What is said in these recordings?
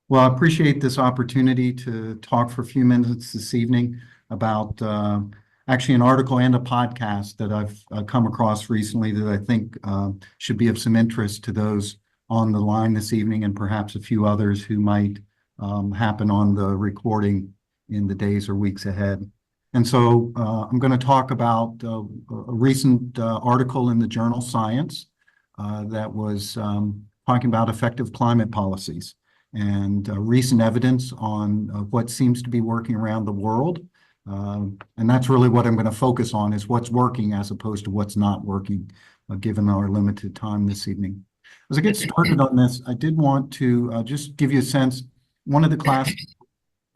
Well, I appreciate this opportunity to talk for a few minutes this evening about actually an article and a podcast that I've come across recently that I think should be of some interest to those on the line this evening and perhaps a few others who might happen on the recording in the days or weeks ahead. And so I'm going to talk about a recent article in the journal Science that was talking about effective climate policies and recent evidence on what seems to be working around the world. And that's really what I'm going to focus on is what's working as opposed to what's not working, given our limited time this evening. As I get started on this, I did want to just give you a sense. One of the classes,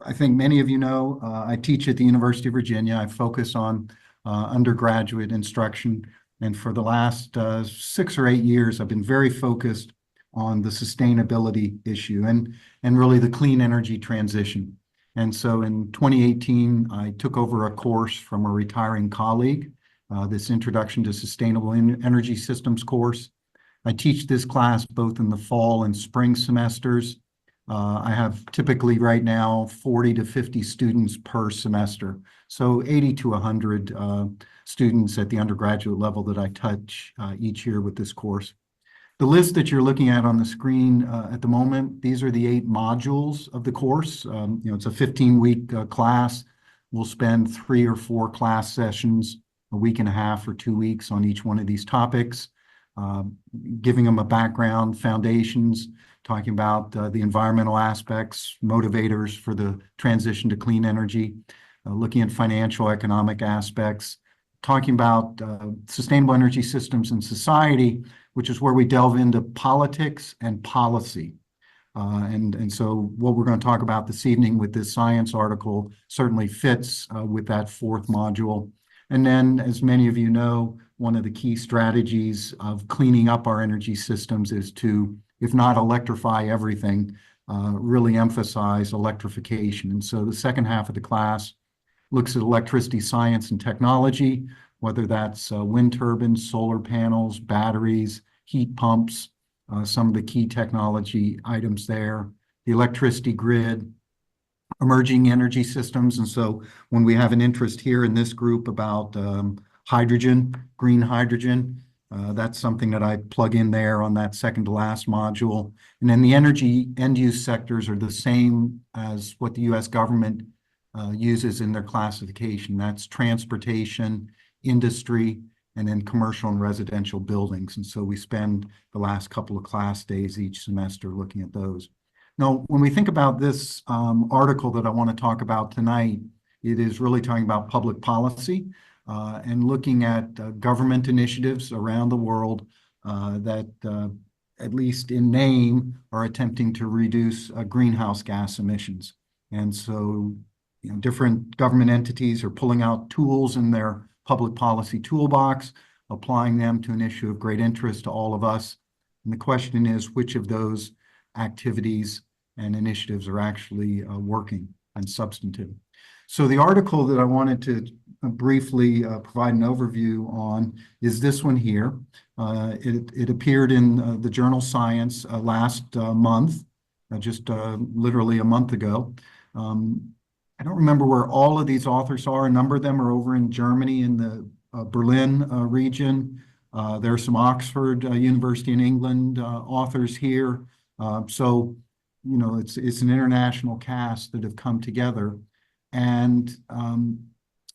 I think many of you know, I teach at the University of Virginia. I focus on undergraduate instruction. And for the last 6 or 8 years, I've been very focused on the sustainability issue and really the clean energy transition. And so in 2018, I took over a course from a retiring colleague, this Introduction to Sustainable Energy Systems course. I teach this class both in the fall and spring semesters. I have typically right now 40 to 50 students per semester, so 80 to 100 students at the undergraduate level that I touch each year with this course. The list that you're looking at on the screen at the moment, these are the 8 modules of the course. It's a 15-week class. We'll spend 3 or 4 class sessions, a week and a half or 2 weeks on each one of these topics, giving them a background, foundations, talking about the environmental aspects, motivators for the transition to clean energy, looking at financial economic aspects, talking about sustainable energy systems in society, which is where we delve into politics and policy. And so what we're going to talk about this evening with this science article certainly fits with that 4th module. And then, as many of you know, one of the key strategies of cleaning up our energy systems is to, if not electrify everything, really emphasize electrification. And so the second half of the class looks at electricity science and technology, whether that's wind turbines, solar panels, batteries, heat pumps, some of the key technology items there, the electricity grid, emerging energy systems. And so when we have an interest here in this group about hydrogen, green hydrogen, that's something that I plug in there on that second to last module. And then the energy end-use sectors are the same as what the U.S. government uses in their classification. That's transportation, industry, and then commercial and residential buildings. And so we spend the last couple of class days each semester looking at those. Now, when we think about this article that I want to talk about tonight, it is really talking about public policy and looking at government initiatives around the world that, at least in name, are attempting to reduce greenhouse gas emissions. And so, different government entities are pulling out tools in their public policy toolbox, applying them to an issue of great interest to all of us. And the question is, which of those activities and initiatives are actually working and substantive? So the article that I wanted to briefly provide an overview on is this one here. It appeared in the journal Science last month, just literally a month ago. I don't remember where all of these authors are. A number of them are over in Germany in the Berlin region. There are some Oxford University in England authors here. So, it's an international cast that have come together. And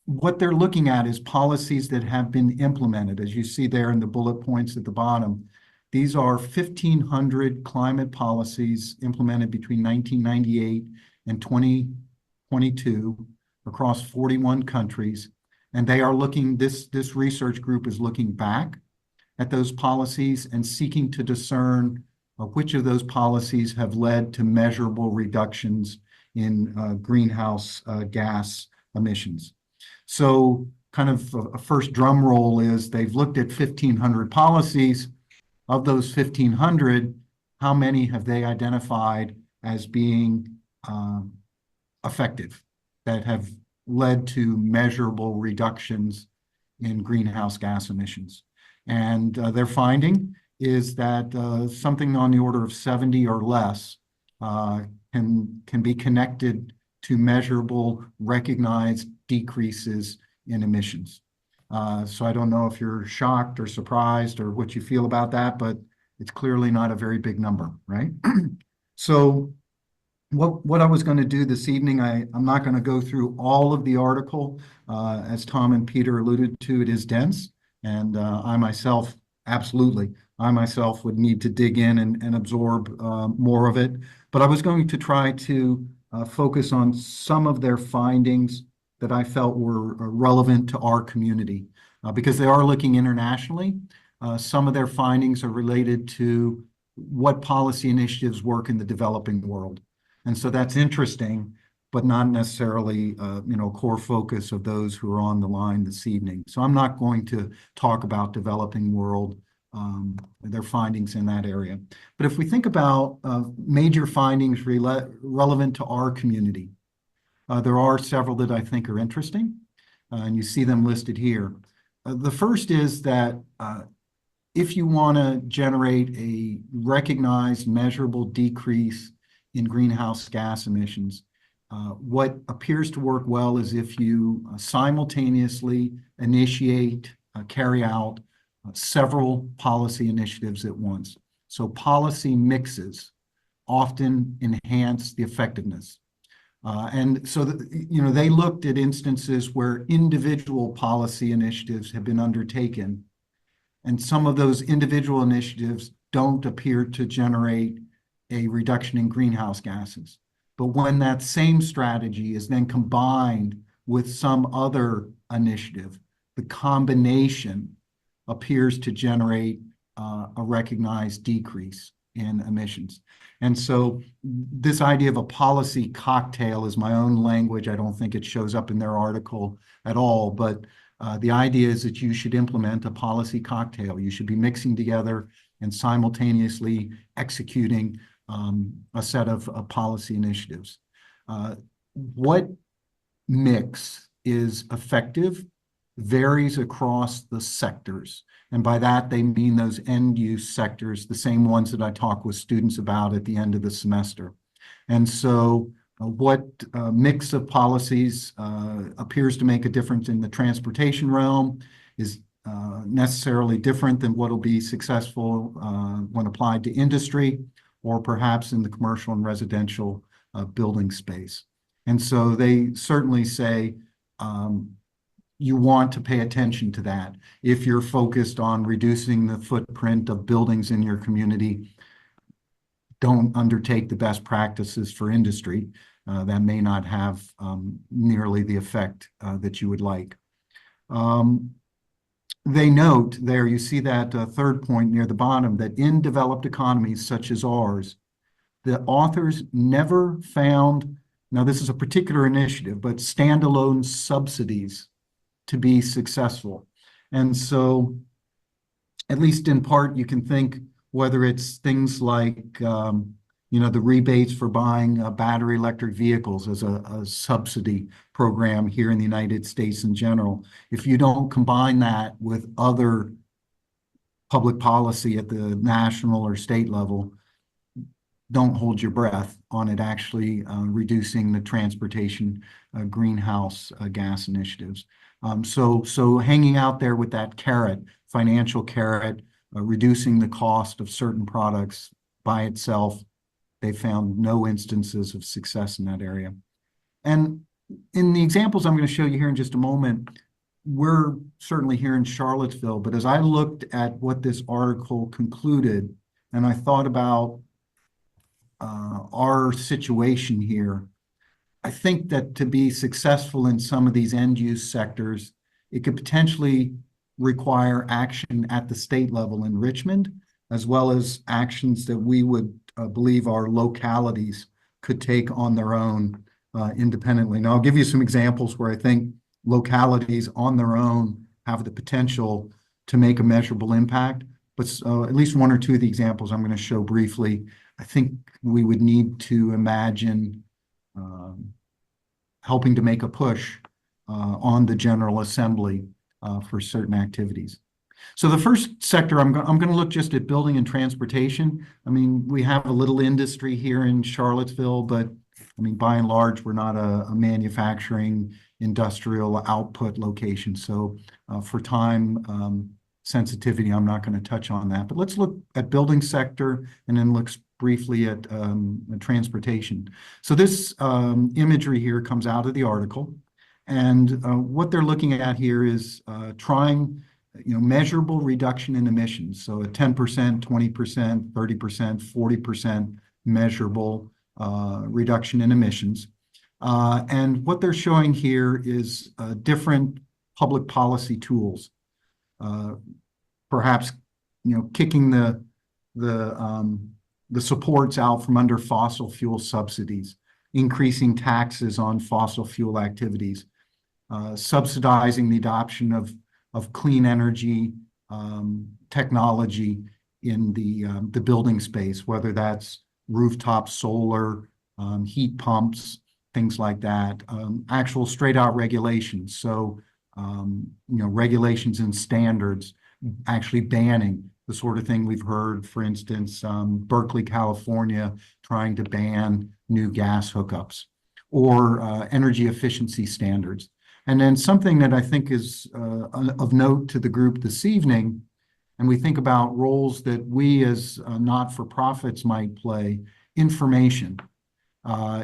what they're looking at is policies that have been implemented, as you see there in the bullet points at the bottom. These are 1,500 climate policies implemented between 1998 and 2022 across 41 countries. And they are looking, this research group is looking back at those policies and seeking to discern which of those policies have led to measurable reductions in greenhouse gas emissions. So kind of a first drum roll is they've looked at 1,500 policies. Of those 1,500, how many have they identified as being effective, that have led to measurable reductions in greenhouse gas emissions? And their finding is that something on the order of 70 or less can be connected to measurable, recognized decreases in emissions. So I don't know if you're shocked or surprised or what you feel about that, but it's clearly not a very big number, right? So what I was going to do this evening, I'm not going to go through all of the article. As Tom and Peter alluded to, it is dense, and I myself would need to dig in and absorb more of it. But I was going to try to focus on some of their findings that I felt were relevant to our community, because they are looking internationally. Some of their findings are related to what policy initiatives work in the developing world. And so that's interesting, but not necessarily, core focus of those who are on the line this evening. So I'm not going to talk about developing world, their findings in that area. But if we think about major findings relevant to our community, there are several that I think are interesting, and you see them listed here. The first is that if you want to generate a recognized, measurable decrease in greenhouse gas emissions, what appears to work well is if you simultaneously initiate, carry out several policy initiatives at once. So policy mixes often enhance the effectiveness. And so, they looked at instances where individual policy initiatives have been undertaken, and some of those individual initiatives don't appear to generate a reduction in greenhouse gases. But when that same strategy is then combined with some other initiative, the combination appears to generate a recognized decrease in emissions. And so this idea of a policy cocktail is my own language. I don't think it shows up in their article at all, but the idea is that you should implement a policy cocktail. You should be mixing together and simultaneously executing a set of policy initiatives. What mix is effective varies across the sectors. And by that, they mean those end use sectors, the same ones that I talk with students about at the end of the semester. And so what mix of policies appears to make a difference in the transportation realm is necessarily different than what will be successful when applied to industry, or perhaps in the commercial and residential building space. And so they certainly say you want to pay attention to that. If you're focused on reducing the footprint of buildings in your community, don't undertake the best practices for industry. That may not have nearly the effect that you would like. They note there, you see that third point near the bottom, that in developed economies such as ours, the authors never found, now this is a particular initiative, but standalone subsidies to be successful. And so, at least in part, you can think whether it's things like, the rebates for buying battery electric vehicles as a subsidy program here in the United States in general. If you don't combine that with other public policy at the national or state level, don't hold your breath on it actually reducing the transportation greenhouse gas initiatives. So hanging out there with that carrot, financial carrot, reducing the cost of certain products by itself, they found no instances of success in that area. And in the examples I'm going to show you here in just a moment, we're certainly here in Charlottesville, but as I looked at what this article concluded, and I thought about our situation here, I think that to be successful in some of these end-use sectors, it could potentially require action at the state level in Richmond, as well as actions that we would believe our localities could take on their own independently. Now, I'll give you some examples where I think localities on their own have the potential to make a measurable impact, but at least one or two of the examples I'm going to show briefly, I think we would need to imagine helping to make a push on the General Assembly for certain activities. So the first sector, I'm going to look just at building and transportation. I mean, we have a little industry here in Charlottesville, but I mean, by and large, we're not a manufacturing industrial output location. So for time sensitivity, I'm not going to touch on that. But let's look at building sector and then look briefly at transportation. So this imagery here comes out of the article. And what they're looking at here is trying measurable reduction in emissions. So a 10%, 20%, 30%, 40% measurable reduction in emissions. And what they're showing here is different public policy tools. Perhaps, kicking the supports out from under fossil fuel subsidies, increasing taxes on fossil fuel activities, subsidizing the adoption of clean energy technology in the building space, whether that's rooftop solar, heat pumps, things like that, actual straight out regulations. So, regulations and standards actually banning the sort of thing we've heard, for instance, Berkeley, California, trying to ban new gas hookups or energy efficiency standards. And then something that I think is of note to the group this evening, and we think about roles that we as not-for-profits might play, information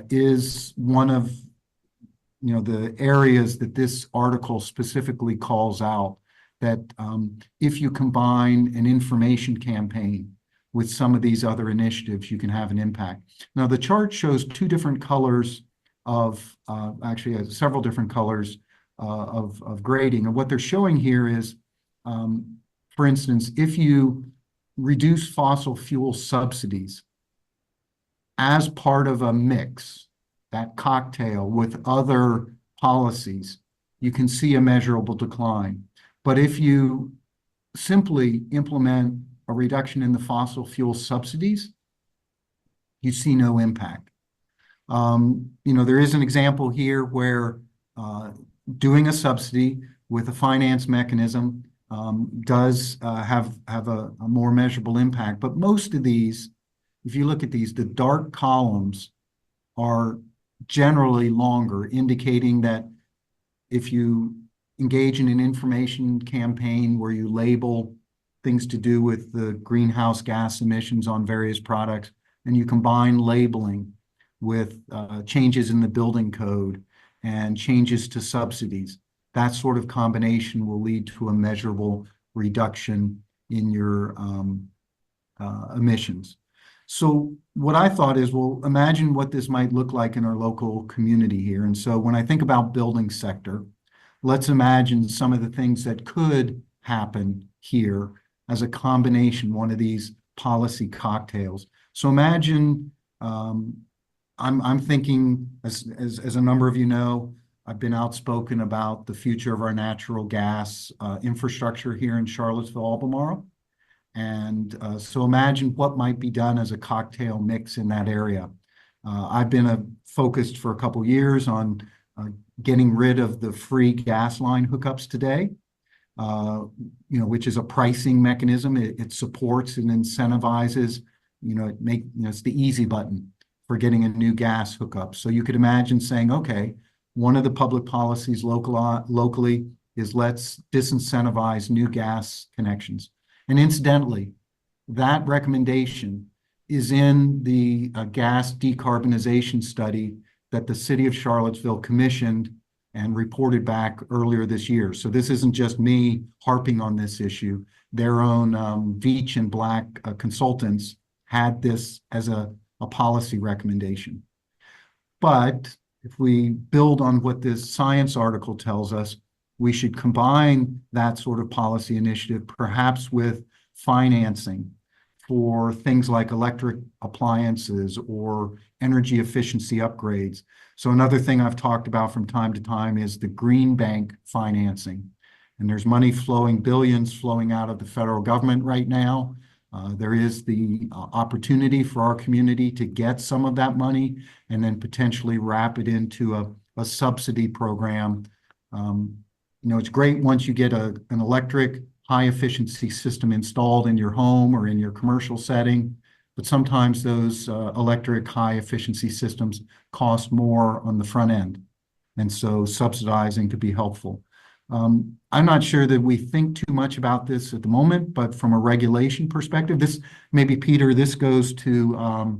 is one of the areas that this article specifically calls out, that if you combine an information campaign with some of these other initiatives, you can have an impact. Now, the chart shows two different colors of, actually several different colors of grading. And what they're showing here is, for instance, if you reduce fossil fuel subsidies as part of a mix, that cocktail with other policies, you can see a measurable decline. But if you simply implement a reduction in the fossil fuel subsidies, you see no impact. There is an example here where doing a subsidy with a finance mechanism does have a more measurable impact. But most of these, if you look at these, the dark columns are generally longer, indicating that if you engage in an information campaign where you label things to do with the greenhouse gas emissions on various products, and you combine labeling with changes in the building code and changes to subsidies, that sort of combination will lead to a measurable reduction in your emissions. So what I thought is, well, imagine what this might look like in our local community here. And so when I think about building sector, let's imagine some of the things that could happen here as a combination, one of these policy cocktails. So imagine, I'm thinking, as a number of you know, I've been outspoken about the future of our natural gas infrastructure here in Charlottesville, Albemarle. And so imagine what might be done as a cocktail mix in that area. I've been focused for a couple years on getting rid of the free gas line hookups today, which is a pricing mechanism. It supports and incentivizes, it's the easy button for getting a new gas hookup. So you could imagine saying, okay, one of the public policies locally is let's disincentivize new gas connections. And incidentally, that recommendation is in the gas decarbonization study that the city of Charlottesville commissioned and reported back earlier this year. So this isn't just me harping on this issue. Their own Veach and Black consultants had this as a policy recommendation. But if we build on what this science article tells us, we should combine that sort of policy initiative, perhaps with financing for things like electric appliances or energy efficiency upgrades. So another thing I've talked about from time to time is the green bank financing. And there's money flowing, billions flowing out of the federal government right now. There is the opportunity for our community to get some of that money and then potentially wrap it into a subsidy program. It's great once you get an electric high efficiency system installed in your home or in your commercial setting. But sometimes those electric high efficiency systems cost more on the front end. And so subsidizing could be helpful. I'm not sure that we think too much about this at the moment, but from a regulation perspective, this maybe, Peter, this goes to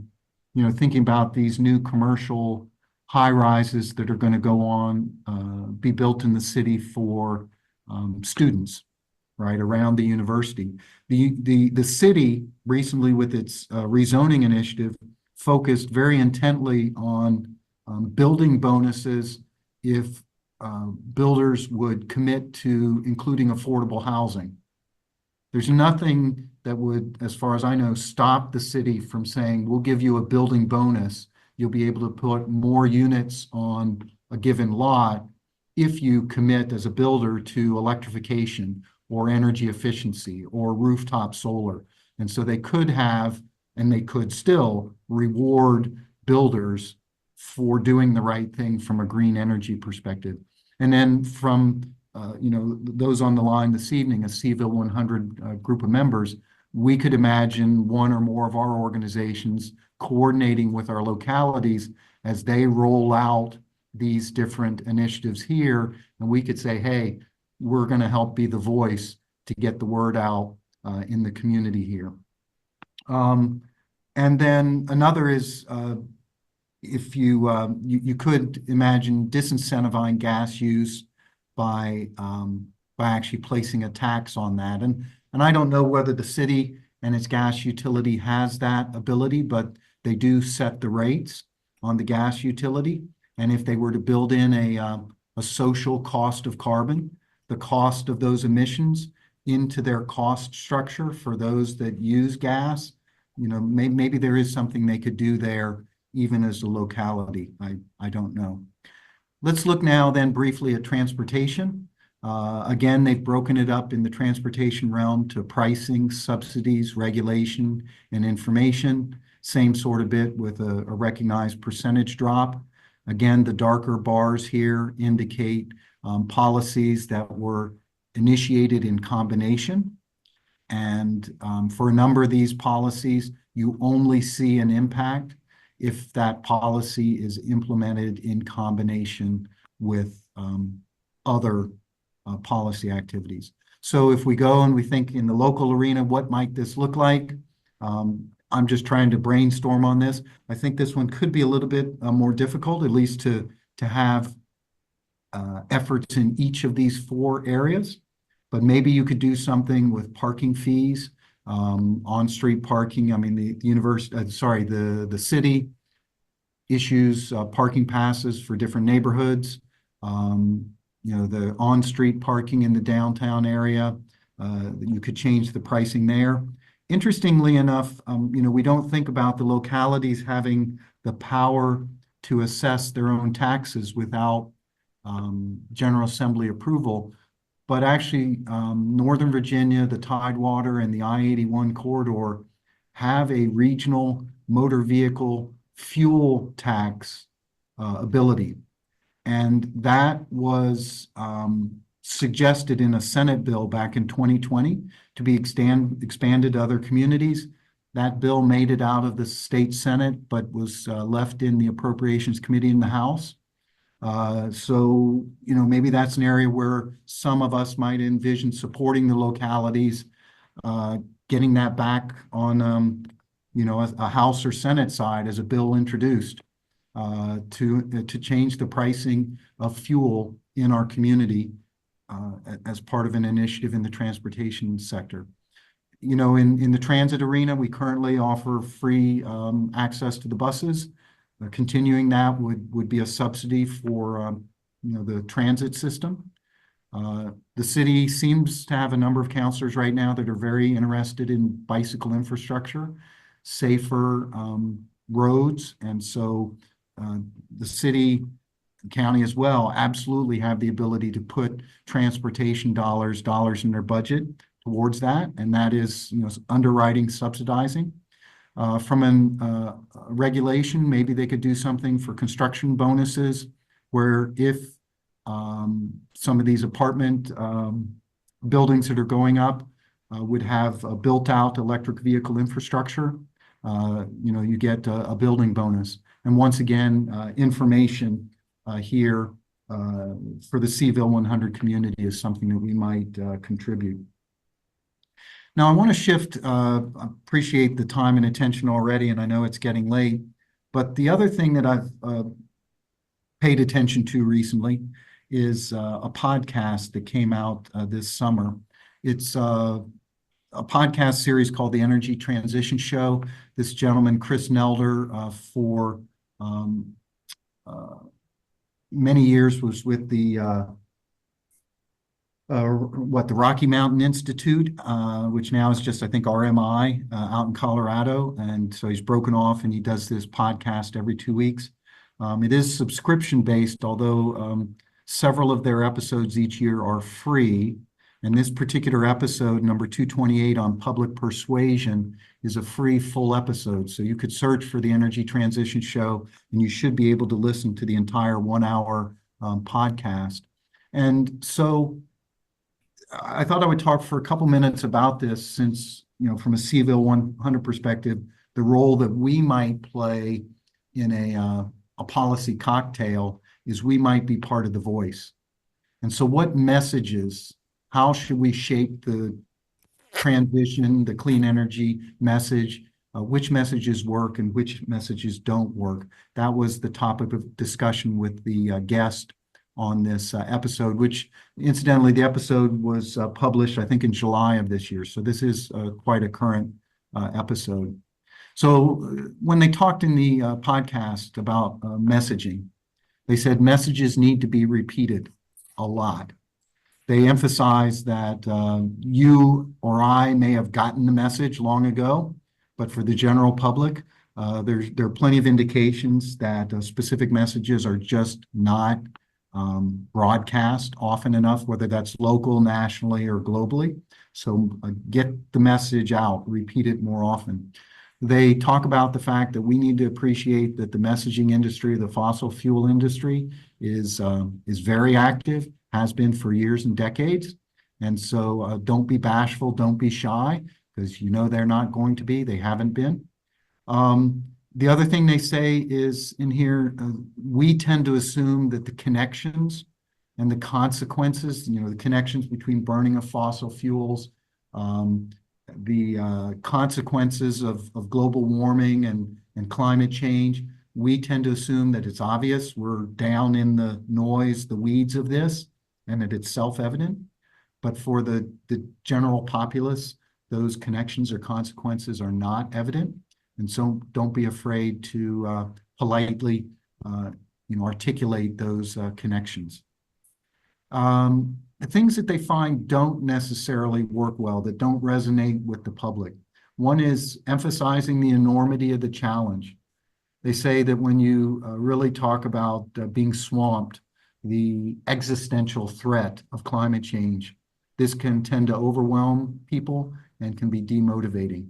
thinking about these new commercial high rises that are going to go on, be built in the city for students, right, around the university. The city recently, with its rezoning initiative, focused very intently on building bonuses if builders would commit to including affordable housing. There's nothing that would, as far as I know, stop the city from saying, we'll give you a building bonus. You'll be able to put more units on a given lot if you commit as a builder to electrification or energy efficiency or rooftop solar. And so they could have, and they could still reward builders for doing the right thing from a green energy perspective. And then from those on the line this evening, a Cville100 group of members, we could imagine one or more of our organizations coordinating with our localities as they roll out these different initiatives here. And we could say, hey, we're going to help be the voice to get the word out in the community here. And then another is, if you could imagine disincentivizing gas use by actually placing a tax on that. And I don't know whether the city and its gas utility has that ability, but they do set the rates on the gas utility. And if they were to build in a social cost of carbon, the cost of those emissions into their cost structure for those that use gas, maybe there is something they could do there, even as a locality. I don't know. Let's look now then briefly at transportation. Again, they've broken it up in the transportation realm to pricing, subsidies, regulation, and information. Same sort of bit with a recognized percentage drop. Again, the darker bars here indicate policies that were initiated in combination. And for a number of these policies, you only see an impact if that policy is implemented in combination with other policy activities. So if we go and we think in the local arena, what might this look like? I'm just trying to brainstorm on this. I think this one could be a little bit more difficult, at least to have efforts in each of these four areas. But maybe you could do something with parking fees, on-street parking. I mean, the city issues parking passes for different neighborhoods. The on-street parking in the downtown area, you could change the pricing there. Interestingly enough, we don't think about the localities having the power to assess their own taxes without General Assembly approval. But actually, Northern Virginia, the Tidewater, and the I-81 corridor have a regional motor vehicle fuel tax ability. And that was suggested in a Senate bill back in 2020 to be expanded to other communities. That bill made it out of the state Senate, but was left in the Appropriations Committee in the House. So, maybe that's an area where some of us might envision supporting the localities, getting that back on, a House or Senate side as a bill introduced to change the pricing of fuel in our community as part of an initiative in the transportation sector. In the transit arena, we currently offer free access to the buses. Continuing that would be a subsidy for the transit system. The city seems to have a number of councilors right now that are very interested in bicycle infrastructure, safer roads, and so the city, county as well, absolutely have the ability to put transportation dollars in their budget towards that, and that is underwriting, subsidizing. From a regulation, maybe they could do something for construction bonuses, where if some of these apartment buildings that are going up would have a built-out electric vehicle infrastructure. You get a building bonus. And once again, information here for the Cville 100 community is something that we might contribute. Now, I want to shift, appreciate the time and attention already, and I know it's getting late, but the other thing that I've paid attention to recently is a podcast that came out this summer. It's a podcast series called The Energy Transition Show. This gentleman, Chris Nelder, for many years was with the Rocky Mountain Institute, which now is just, I think, RMI out in Colorado. And so he's broken off and he does this podcast every 2 weeks. It is subscription-based, although several of their episodes each year are free. And this particular episode, number 228 on public persuasion, is a free full episode. So you could search for the Energy Transition Show, and you should be able to listen to the entire 1 hour podcast. And so I thought I would talk for a couple minutes about this since, from a Cville 100 perspective, the role that we might play in a policy cocktail is we might be part of the voice. And so what messages, how should we shape the transition, the clean energy message, which messages work and which messages don't work? That was the topic of discussion with the guest on this episode, which incidentally, the episode was published, I think, in July of this year. So this is quite a current episode. So when they talked in the podcast about messaging, they said messages need to be repeated a lot. They emphasize that you or I may have gotten the message long ago, but for the general public, there are plenty of indications that specific messages are just not broadcast often enough, whether that's local, nationally, or globally. So get the message out, repeat it more often. They talk about the fact that we need to appreciate that the messaging industry, the fossil fuel industry, is very active, has been for years and decades. And so don't be bashful, don't be shy, because they're not going to be, they haven't been. The other thing they say is in here, we tend to assume that the connections and the consequences, the connections between burning of fossil fuels, the consequences of global warming and climate change, we tend to assume that it's obvious. We're down in the noise, the weeds of this, and that it's self-evident. But for the general populace, those connections or consequences are not evident. And so don't be afraid to politely articulate those connections. The things that they find don't necessarily work well, that don't resonate with the public. One is emphasizing the enormity of the challenge. They say that when you really talk about being swamped, the existential threat of climate change, this can tend to overwhelm people and can be demotivating.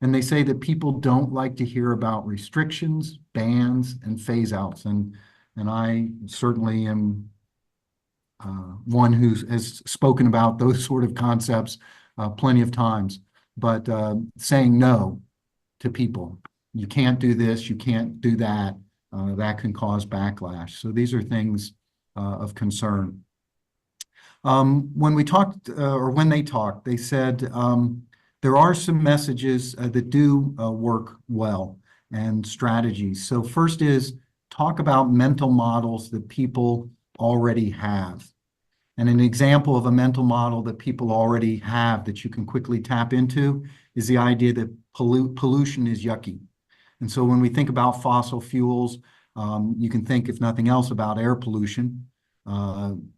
And they say that people don't like to hear about restrictions, bans, and phase-outs. And I certainly am one who has spoken about those sort of concepts plenty of times. But saying no to people, you can't do this, you can't do that, that can cause backlash. So these are things of concern. When we talked, or when they talked, they said, there are some messages that do work well and strategies. So first is talk about mental models that people already have. And an example of a mental model that people already have that you can quickly tap into is the idea that pollution is yucky. And so when we think about fossil fuels, you can think, if nothing else, about air pollution. And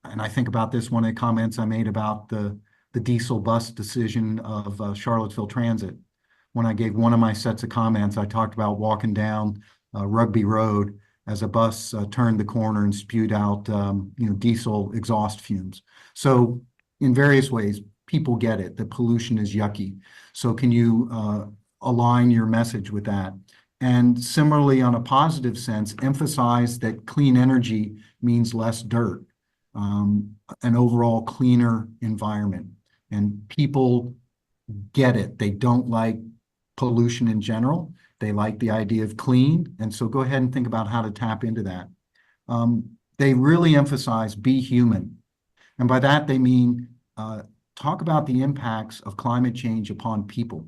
I think about this, one of the comments I made about the diesel bus decision of Charlottesville Transit. When I gave one of my sets of comments, I talked about walking down Rugby Road as a bus turned the corner and spewed out diesel exhaust fumes. So in various ways, people get it, that pollution is yucky. So can you align your message with that? And similarly, on a positive sense, emphasize that clean energy means less dirt. an overall cleaner environment. And people get it. They don't like pollution in general. They like the idea of clean. And so go ahead and think about how to tap into that. They really emphasize be human. And by that, they mean talk about the impacts of climate change upon people.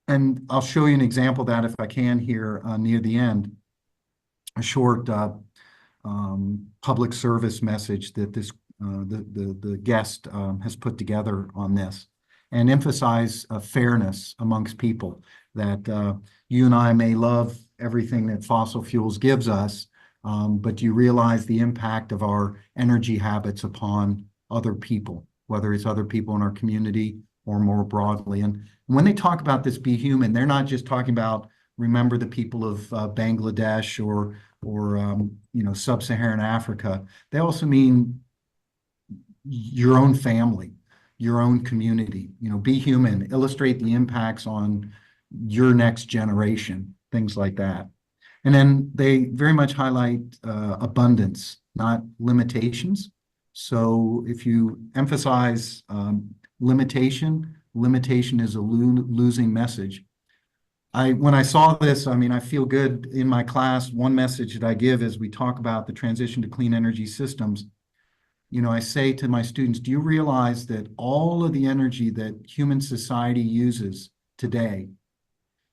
And I'll show you an example of that if I can here near the end, a short public service message that this the guest has put together on this, and emphasize fairness amongst people, that you and I may love everything that fossil fuels gives us, but you realize the impact of our energy habits upon other people, whether it's other people in our community or more broadly. And when they talk about this be human, they're not just talking about remember the people of Bangladesh or sub-Saharan Africa. They also mean your own family, your own community. Be human, illustrate the impacts on your next generation, things like that. And then they very much highlight abundance, not limitations. So if you emphasize limitation is a losing message. When I saw this, I feel good in my class. One message that I give as we talk about the transition to clean energy systems, I say to my students, do you realize that all of the energy that human society uses today,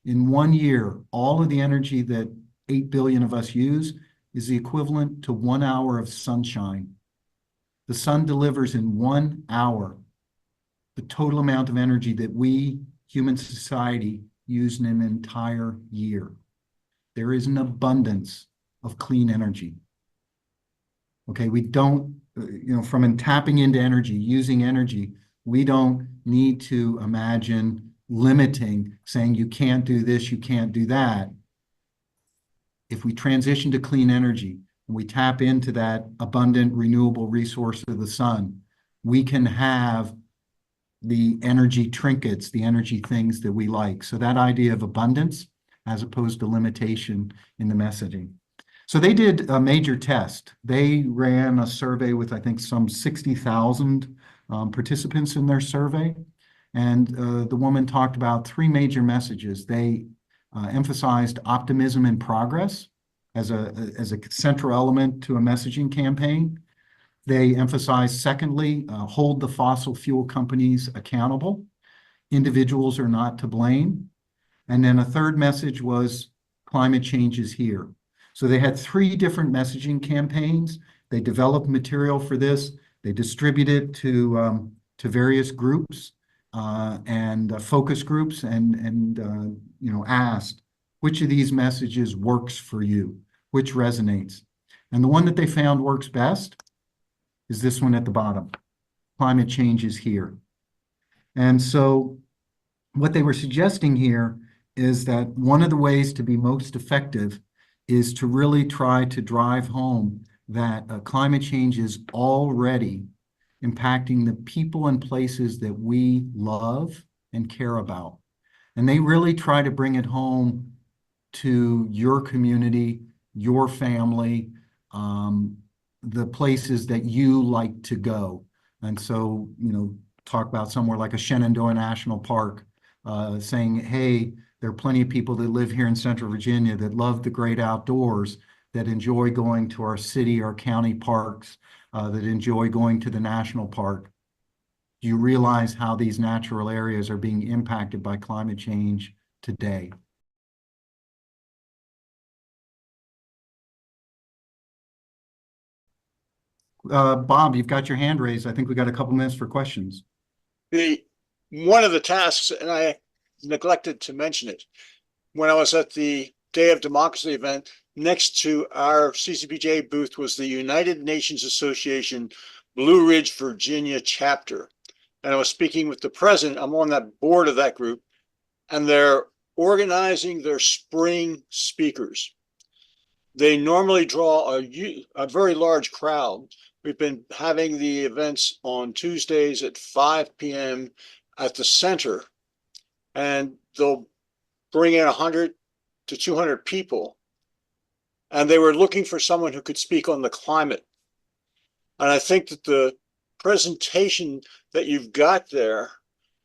in 1 year, all of the energy that 8 billion of us use is the equivalent to 1 hour of sunshine. The sun delivers in 1 hour the total amount of energy that we, human society, use in an entire year. There is an abundance of clean energy. Okay, we don't, from tapping into energy, using energy, we don't need to imagine limiting, saying you can't do this, you can't do that. If we transition to clean energy and we tap into that abundant renewable resource of the sun, we can have the energy trinkets, the energy things that we like. So that idea of abundance as opposed to limitation in the messaging. So they did a major test. They ran a survey with, I think, some 60,000 participants in their survey. And the woman talked about 3 major messages. They emphasized optimism and progress as a central element to a messaging campaign. They emphasized, secondly, hold the fossil fuel companies accountable. Individuals are not to blame. And then a third message was climate change is here. So they had 3 different messaging campaigns. They developed material for this. They distributed to various groups and focus groups, and asked which of these messages works for you, which resonates. And the one that they found works best is this one at the bottom. Climate change is here. And so what they were suggesting here is that one of the ways to be most effective is to really try to drive home that climate change is already impacting the people and places that we love and care about. And they really try to bring it home to your community, your family, the places that you like to go. And so, talk about somewhere like a Shenandoah National Park, saying, hey, there are plenty of people that live here in Central Virginia that love the great outdoors, that enjoy going to our city, our county parks, that enjoy going to the national park. Do you realize how these natural areas are being impacted by climate change today? Bob, you've got your hand raised. I think we got a couple minutes for questions. One of the tasks, and I neglected to mention it, when I was at the Day of Democracy event, next to our CCBJ booth was the United Nations Association Blue Ridge, Virginia chapter. And I was speaking with the president. I'm on that board of that group, and they're organizing their spring speakers. They normally draw a very large crowd. We've been having the events on Tuesdays at 5 p.m. at the center, and they'll bring in 100 to 200 people. And they were looking for someone who could speak on the climate. And I think that the presentation that you've got there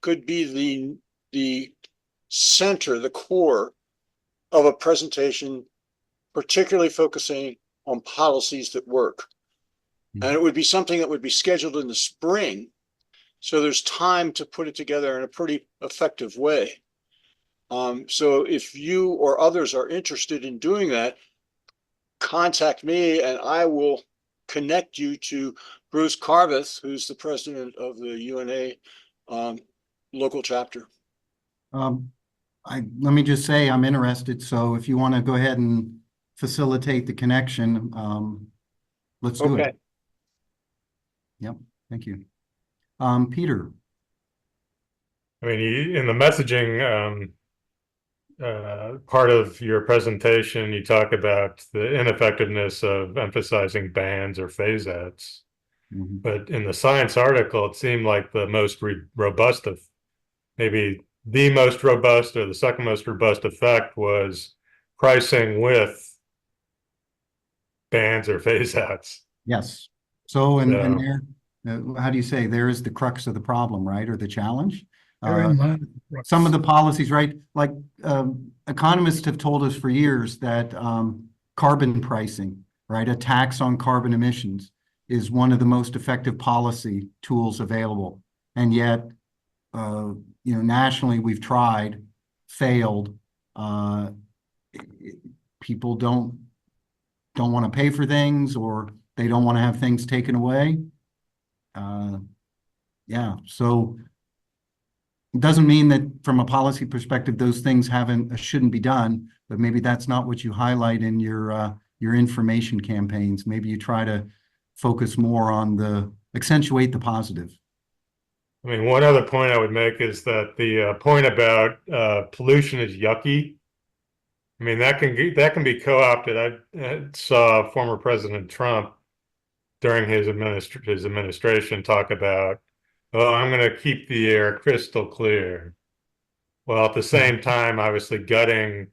could be the center, the core of a presentation, particularly focusing on policies that work. And it would be something that would be scheduled in the spring. So there's time to put it together in a pretty effective way. So if you or others are interested in doing that, contact me and I will connect you to Bruce Carveth, who's the president of the UNA local chapter. Let me just say I'm interested. So if you want to go ahead and facilitate the connection, let's do it. Yep. Thank you. Peter. I mean, in the messaging part of your presentation, you talk about the ineffectiveness of emphasizing bans or phase outs. Mm-hmm. But in the science article, it seemed like the most robust of, maybe the most robust or the second most robust effect was pricing with bans or phase outs. Yes. So, and there, how do you say, there is the crux of the problem, right? Or the challenge. Some of the policies, right? Like economists have told us for years that carbon pricing, right? A tax on carbon emissions is one of the most effective policy tools available. And yet, nationally we've tried, failed. People don't want to pay for things, or they don't want to have things taken away. Yeah, so it doesn't mean that from a policy perspective, those things shouldn't be done, but maybe that's not what you highlight in your information campaigns. Maybe you try to focus more on accentuate the positive. I mean, one other point I would make is that the point about pollution is yucky. I mean, that can be co-opted. I saw former President Trump during his administration talk about, oh, I'm going to keep the air crystal clear. Well, at the same time, obviously gutting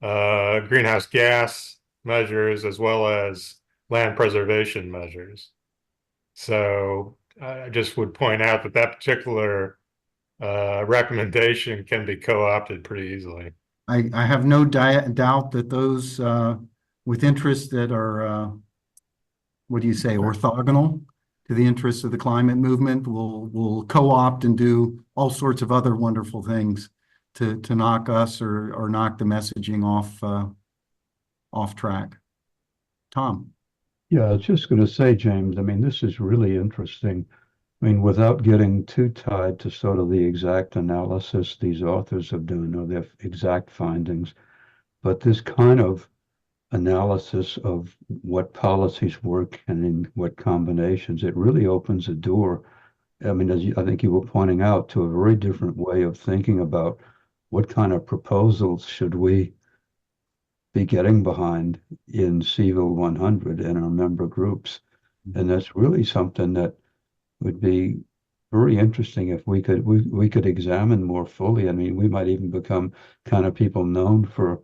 greenhouse gas measures as well as land preservation measures. So I just would point out that particular recommendation can be co-opted pretty easily. I have no doubt that those with interests that are, what do you say, orthogonal to the interests of the climate movement will co-opt and do all sorts of other wonderful things to knock us or knock the messaging off track. Tom. Yeah, I was just going to say, James, I mean, this is really interesting. I mean, without getting too tied to sort of the exact analysis these authors have done or their exact findings, but this kind of analysis of what policies work and in what combinations, it really opens a door. I mean, I think you were pointing out, to a very different way of thinking about what kind of proposals should we be getting behind in Cville100 and our member groups. And that's really something that would be very interesting if we could examine more fully. I mean, we might even become kind of people known for,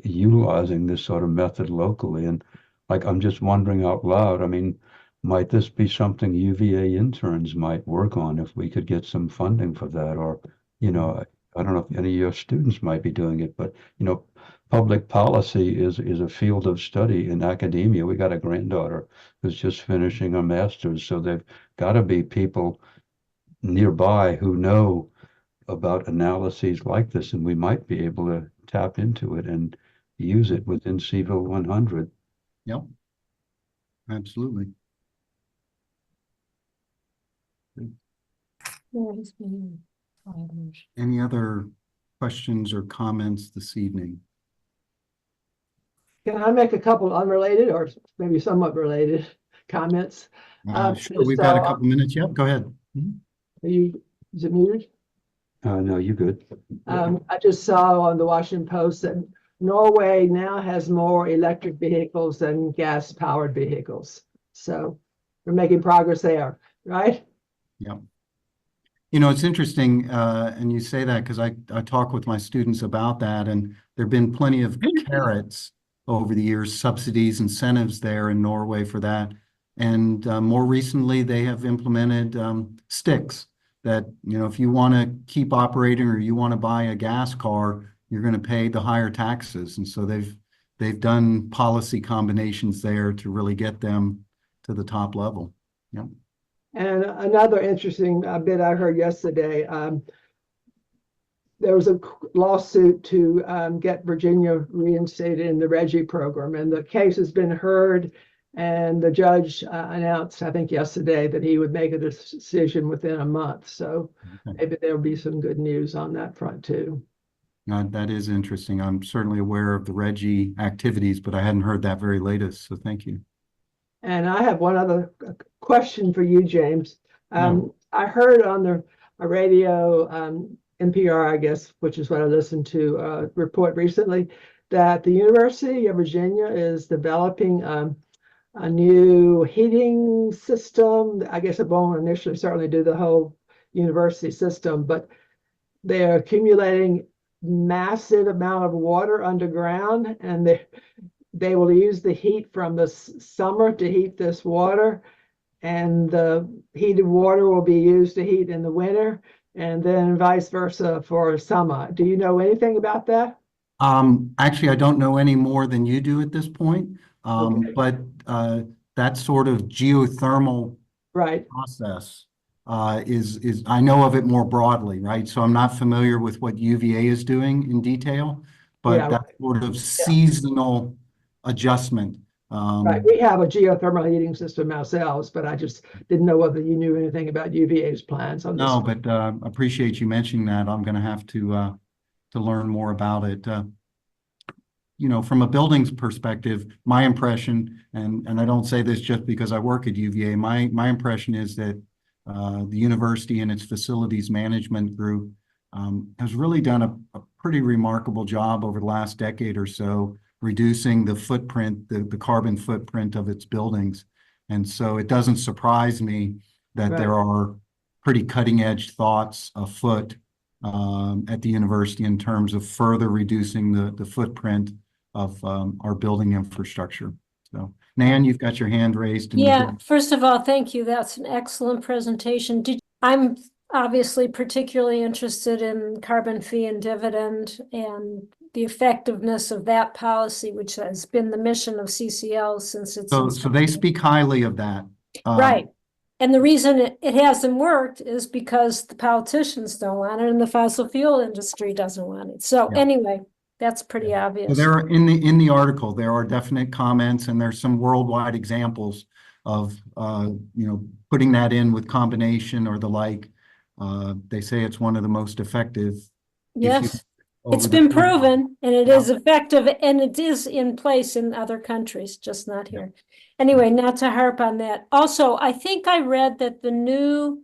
utilizing this sort of method locally. And like, I'm just wondering out loud, I mean, might this be something UVA interns might work on if we could get some funding for that? Or, I don't know if any of your students might be doing it, but, public policy is a field of study in academia. We got a granddaughter who's just finishing her master's, so there've got to be people nearby who know about analyses like this, and we might be able to tap into it and use it within Cville100. Yep, absolutely. Any other questions or comments this evening? Can I make a couple unrelated or maybe somewhat related comments? Sure, we've got a couple minutes. Yep, go ahead. Is it muted? No, you good. I just saw on the Washington Post that Norway now has more electric vehicles than gas-powered vehicles. So we're making progress there, right? Yeah. It's interesting, and you say that because I talk with my students about that, and there have been plenty of carrots over the years, subsidies, incentives there in Norway for that. And more recently, they have implemented sticks that, if you want to keep operating or you want to buy a gas car, you're going to pay the higher taxes. And so they've done policy combinations there to really get them to the top level. Yeah. And another interesting bit I heard yesterday, there was a lawsuit to get Virginia reinstated in the RGGI program, and the case has been heard. And the judge announced, I think yesterday, that he would make a decision within a month. So maybe there'll be some good news on that front too. That is interesting. I'm certainly aware of the RGGI activities, but I hadn't heard that very latest. So thank you. And I have one other question for you, James. I heard on the radio, NPR, I guess, which is what I listened to, report recently, that the University of Virginia is developing a new heating system. I guess it won't initially certainly do the whole university system, but they're accumulating massive amount of water underground, and they will use the heat from the summer to heat this water, and the heated water will be used to heat in the winter, and then vice versa for summer. Do you know anything about that? Actually, I don't know any more than you do at this point. Okay. But that sort of geothermal Right. process is I know of it more broadly, right? So I'm not familiar with what UVA is doing in detail, but Yeah, that sort of seasonal adjustment. Right. We have a geothermal heating system ourselves, but I just didn't know whether you knew anything about UVA's plans on this. No, but appreciate you mentioning that. I'm going to have to learn more about it. From a buildings perspective, my impression, and I don't say this just because I work at UVA, my impression is that the university and its facilities management group has really done a pretty remarkable job over the last decade or so, reducing the footprint, the carbon footprint of its buildings. And so it doesn't surprise me that there are pretty cutting edge thoughts afoot at the university in terms of further reducing the footprint of our building infrastructure. So, Nan, you've got your hand raised. Yeah, first of all, thank you. That's an excellent presentation. I'm obviously particularly interested in carbon fee and dividend and the effectiveness of that policy, which has been the mission of CCL since its So they speak highly of that. Right. And the reason it hasn't worked is because the politicians don't want it and the fossil fuel industry doesn't want it. So anyway, that's pretty obvious. So there are in the article, there are definite comments, and there's some worldwide examples of putting that in with combination or the like. They say it's one of the most effective. Yes, it's been proven, and it is effective, and it is in place in other countries, just not here. Anyway, not to harp on that. Also, I think I read that the new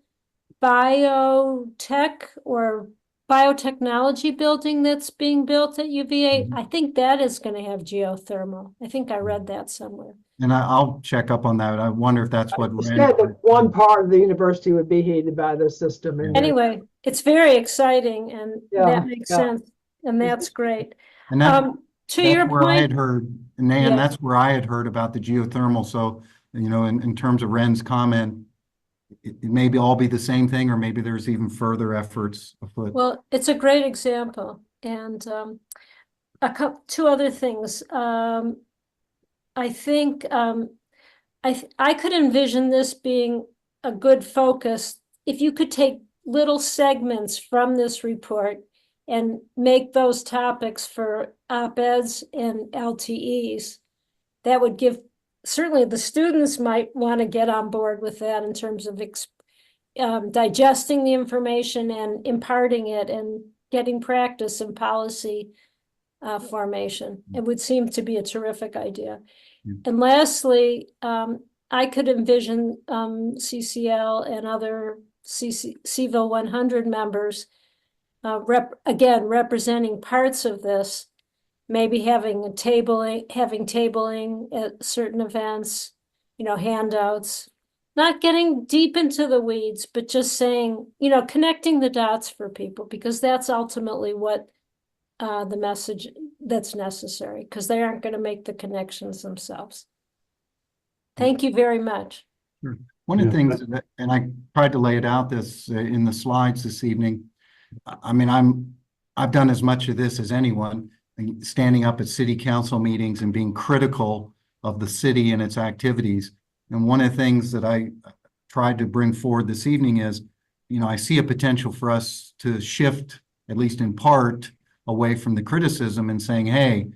biotech or biotechnology building that's being built at UVA, I think that is going to have geothermal. I think I read that somewhere. And I'll check up on that. I wonder if that's what Instead, one part of the university would be heated by the system. And anyway, it's very exciting, and that makes sense, and that's great. And that, to your point, I had heard, Nan, that's where I had heard about the geothermal. So, in terms of Ren's comment, it may all be the same thing, or maybe there's even further efforts afoot. Well, it's a great example. And two other things. I think I could envision this being a good focus if you could take little segments from this report and make those topics for op-eds and LTEs. That would give, certainly the students might want to get on board with that in terms of digesting the information and imparting it and getting practice in policy formation. It would seem to be a terrific idea. And lastly, I could envision CCL and other Cville100 members representing parts of this, maybe having tabling at certain events, handouts, not getting deep into the weeds, but just saying, connecting the dots for people, because that's ultimately what the message that's necessary, because they aren't going to make the connections themselves. Thank you very much. One of the Yeah. things that, and I tried to lay it out this in the slides this evening. I mean, I've done as much of this as anyone, standing up at city council meetings and being critical of the city and its activities. And one of the things that I tried to bring forward this evening is, you know, I see a potential for us to shift, at least in part, away from the criticism and saying, hey,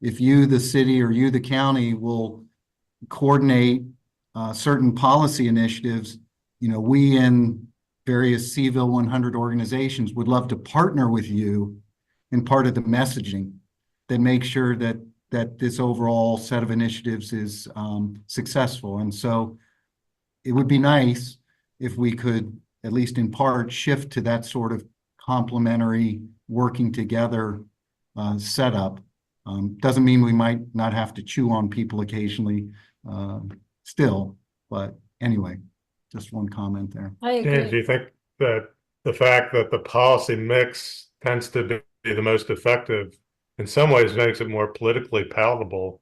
if you, the city, or you, the county, will coordinate certain policy initiatives, you know, we in various Cville100 organizations would love to partner with you in part of the messaging that makes sure that this overall set of initiatives is successful. And so it would be nice if we could, at least in part, shift to that sort of complementary working together setup. Doesn't mean we might not have to chew on people occasionally still, but anyway, just one comment there. I James, do agree. you think that the fact that the policy mix tends to be the most effective in some ways makes it more politically palatable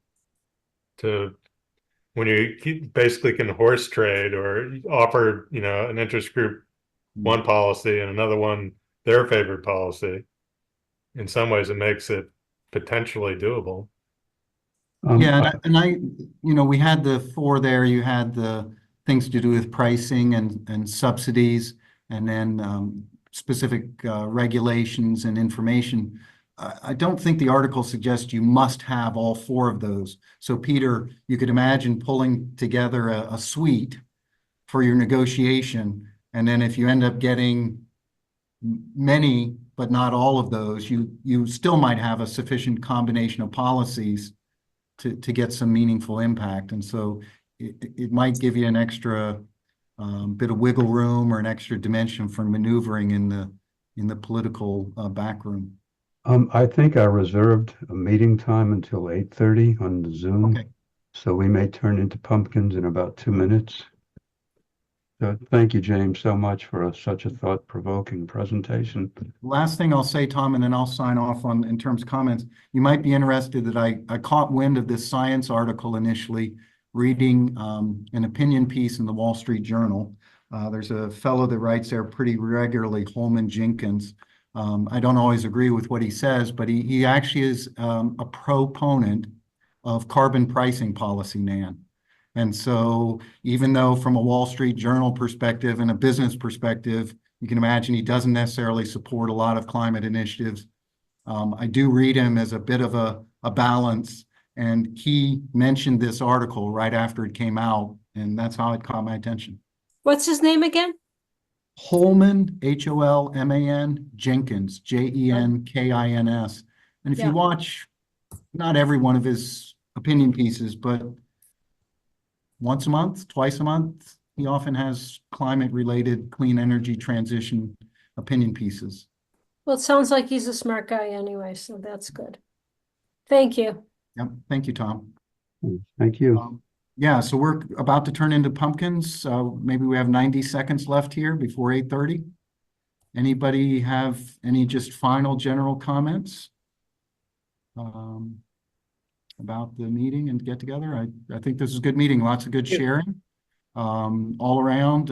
to when you basically can horse trade or offer, you know, an interest group one policy and another one their favorite policy? In some ways, it makes it potentially doable. Yeah, and I, you know, we had the four there. You had the things to do with pricing and subsidies, and then specific regulations and information. I don't think the article suggests you must have all four of those. So Peter, you could imagine pulling together a suite for your negotiation. And then if you end up getting many, but not all of those, you still might have a sufficient combination of policies to get some meaningful impact. And so it might give you an extra bit of wiggle room or an extra dimension for maneuvering in the political back room. I think I reserved a meeting time until 8:30 on the Zoom. Okay. So we may turn into pumpkins in about 2 minutes. So thank you, James, so much for such a thought-provoking presentation. Last thing I'll say, Tom, and then I'll sign off on in terms of comments. You might be interested that I caught wind of this science article initially, reading an opinion piece in the Wall Street Journal. There's a fellow that writes there pretty regularly, Holman Jenkins. I don't always agree with what he says, but he actually is a proponent of carbon pricing policy, Nan. And so even though from a Wall Street Journal perspective and a business perspective, you can imagine he doesn't necessarily support a lot of climate initiatives, I do read him as a bit of a balance. And he mentioned this article right after it came out, and that's how it caught my attention. What's his name again? Holman, Holman, Jenkins, Jenkins. And if Yeah. you watch, not every one of his opinion pieces, but once a month, twice a month, he often has climate-related clean energy transition opinion pieces. Well, it sounds like he's a smart guy anyway, so that's good. Thank you. Yep. Thank you, Tom. Thank you. Yeah, so we're about to turn into pumpkins. Maybe we have 90 seconds left here before 8:30. Anybody have any just final general comments about the meeting and get together? I think this is a good meeting, lots of good sharing all around.